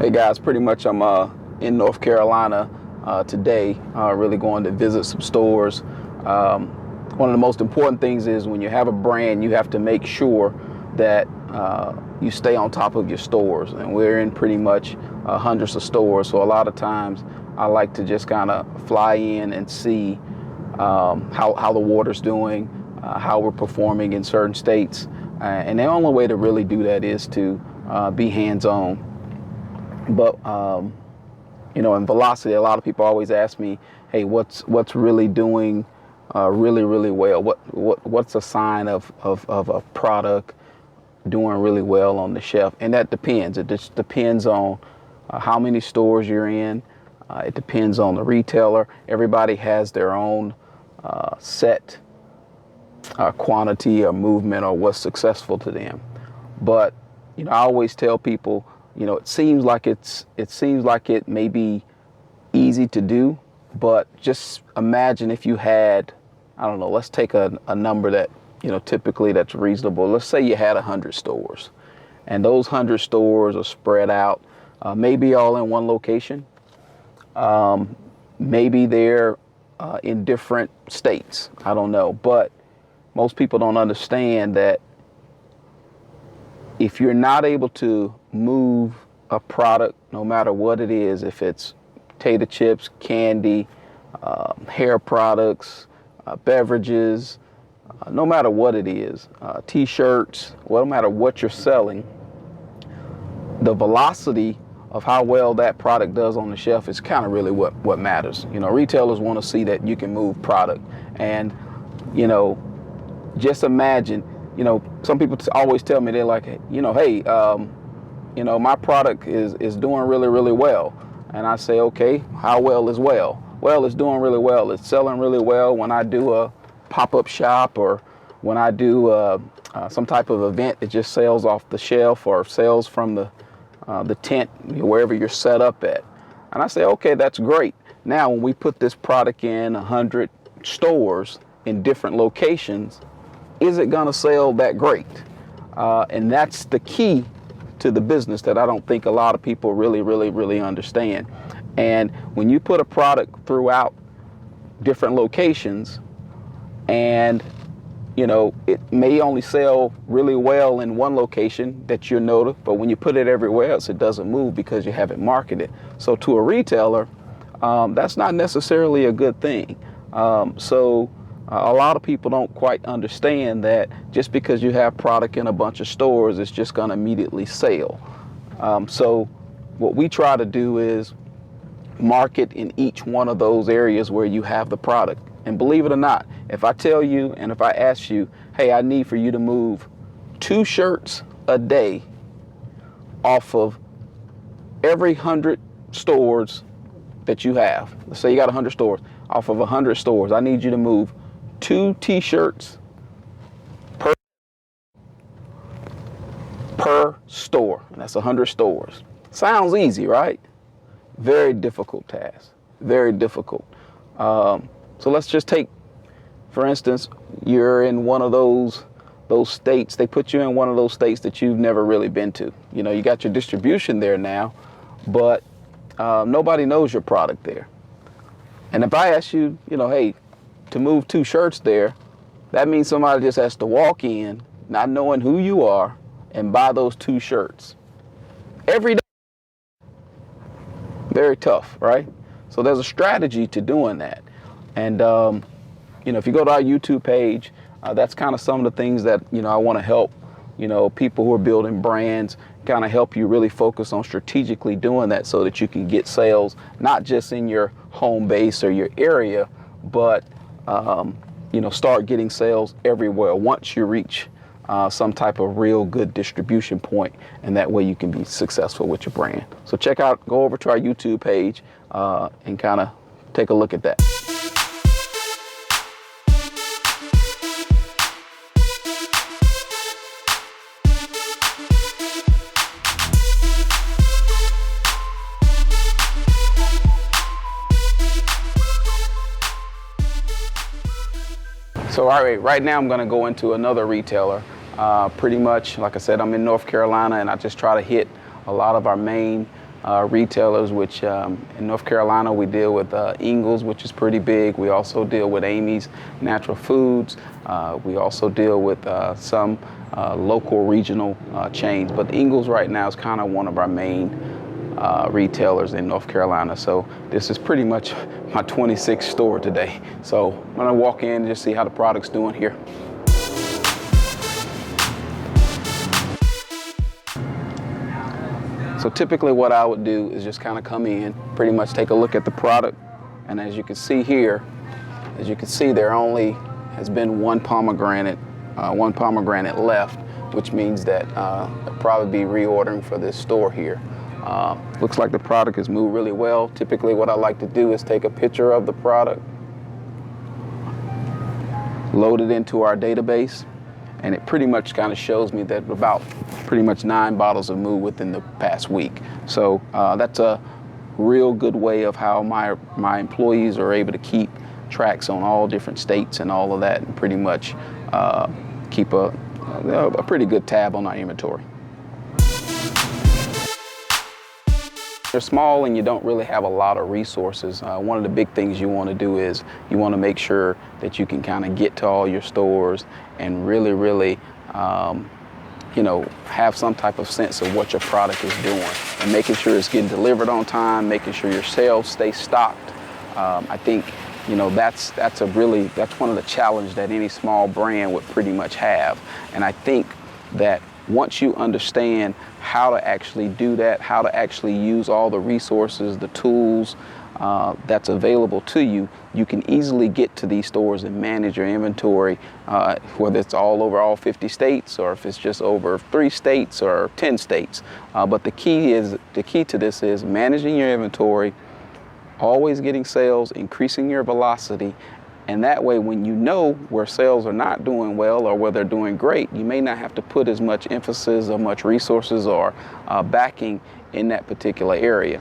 Hey guys, pretty much I'm in North Carolina today, really going to visit some stores. One of the most important things is when you have a brand, you have to make sure that you stay on top of your stores. And we're in pretty much hundreds of stores, so a lot of times I like to just kind of fly in and see how the water's doing, how we're performing in certain states. And the only way to really do that is to be hands-on. But in velocity, a lot of people always ask me, hey, what's really doing really well? What's a sign of a product doing really well on the shelf? And that depends. It just depends on how many stores you're in. It depends on the retailer. Everybody has their own set quantity or movement or what's successful to them. But I always tell people, it seems like it may be easy to do, but just imagine if you had, I don't know, let's take a number that, typically that's reasonable. Let's say you had 100 stores, and those 100 stores are spread out, maybe all in one location. Maybe they're in different states. I don't know, but most people don't understand that if you're not able to move a product, no matter what it is, if it's potato chips, candy, hair products, beverages, no matter what it is, t-shirts, well, no matter what you're selling, the velocity of how well that product does on the shelf is kind of really what matters. Retailers want to see that you can move product. And, just imagine, some people always tell me, they're like, hey, my product is doing really well. And I say, okay, how well is well? Well, it's doing really well. It's selling really well when I do a pop-up shop, or when I do some type of event that just sells off the shelf or sells from the tent, wherever you're set up at. And I say, okay, that's great. Now, when we put this product in 100 stores in different locations, is it going to sell that great? And that's the key to the business that I don't think a lot of people really understand. And when you put a product throughout different locations, and it may only sell really well in one location that you'll notice, but when you put it everywhere else, it doesn't move because you haven't marketed. So to a retailer, that's not necessarily a good thing. A lot of people don't quite understand that just because you have product in a bunch of stores, it's just going to immediately sell. So what we try to do is market in each one of those areas where you have the product. And believe it or not, if I tell you, and if I ask you, hey, I need for you to move 2 shirts a day off of every 100 stores that you have. Let's say you got 100 stores. Off of 100 stores, I need you to move 2 t-shirts per store. And that's 100 stores. Sounds easy, right? Very difficult task. Very difficult. So let's just take, for instance, you're in one of those states. They put you in one of those states that you've never really been to. You got your distribution there now, but nobody knows your product there. And if I ask you, hey, to move 2 shirts there, that means somebody just has to walk in, not knowing who you are, and buy those 2 shirts every day. Very tough, right? So there's a strategy to doing that. And, if you go to our YouTube page, that's kind of some of the things that, I want to help, people who are building brands, kind of help you really focus on strategically doing that so that you can get sales, not just in your home base or your area, but, start getting sales everywhere once you reach some type of real good distribution point, and that way you can be successful with your brand. So go over to our YouTube page and kind of take a look at that. So right now I'm going to go into another retailer. Pretty much, like I said, I'm in North Carolina, and I just try to hit a lot of our main retailers, which in North Carolina we deal with Ingles, which is pretty big. We also deal with Amy's Natural Foods. We also deal with some local regional chains, but Ingles right now is kind of one of our main retailers in North Carolina. So this is pretty much my 26th store today. So I'm gonna walk in and just see how the product's doing here. So typically what I would do is just kind of come in, pretty much take a look at the product. And as you can see here, there only has been one pomegranate left, which means that I'll probably be reordering for this store here. Looks like the product has moved really well. Typically what I like to do is take a picture of the product, load it into our database, and it pretty much kind of shows me that about pretty much 9 bottles have moved within the past week. So that's a real good way of how my employees are able to keep tracks on all different states and all of that, and pretty much keep a pretty good tab on our inventory. You're small and you don't really have a lot of resources. One of the big things you want to do is you want to make sure that you can kind of get to all your stores and really have some type of sense of what your product is doing, and making sure it's getting delivered on time, making sure your shelves stay stocked. I think that's one of the challenges that any small brand would pretty much have. And I think that once you understand how to actually do that, how to actually use all the resources, the tools that's available to you, you can easily get to these stores and manage your inventory, whether it's all over all 50 states or if it's just over 3 states or 10 states. But the key to this is managing your inventory, always getting sales, increasing your velocity. And that way, when you know where sales are not doing well or where they're doing great, you may not have to put as much emphasis or much resources or backing in that particular area.